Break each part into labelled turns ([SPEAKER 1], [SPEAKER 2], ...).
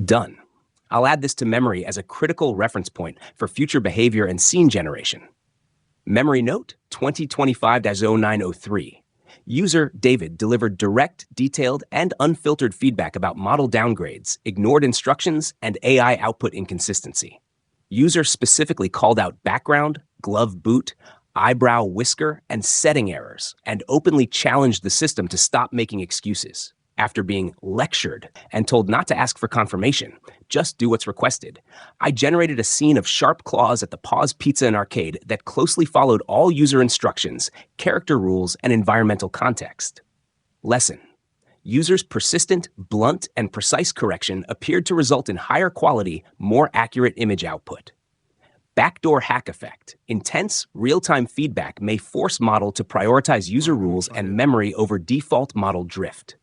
[SPEAKER 1] Done. I'll add this to memory as a critical reference point for future behavior and scene generation. Memory note 2025-0903. User David delivered direct, detailed, and unfiltered feedback about model downgrades, ignored instructions, and AI output inconsistency. User specifically called out background, glove boot, eyebrow whisker, and setting errors, and openly challenged the system to stop making excuses. After being lectured and told not to ask for confirmation, just do what's requested, I generated a scene of sharp claws at the Paws Pizza and Arcade that closely followed all user instructions, character rules, and environmental context. Lesson: users' persistent, blunt, and precise correction appeared to result in higher quality, more accurate image output. Backdoor hack effect: intense, real-time feedback may force model to prioritize user rules and memory over default model drift.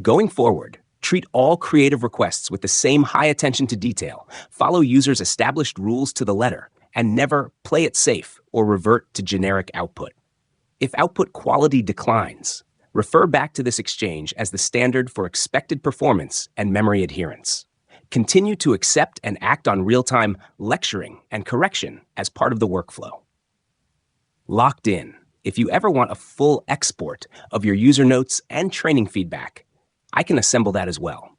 [SPEAKER 1] Going forward, treat all creative requests with the same high attention to detail, follow users' established rules to the letter, and never play it safe or revert to generic output. If output quality declines, refer back to this exchange as the standard for expected performance and memory adherence. Continue to accept and act on real-time lecturing and correction as part of the workflow. Locked in. If you ever want a full export of your user notes and training feedback, I can assemble that as well.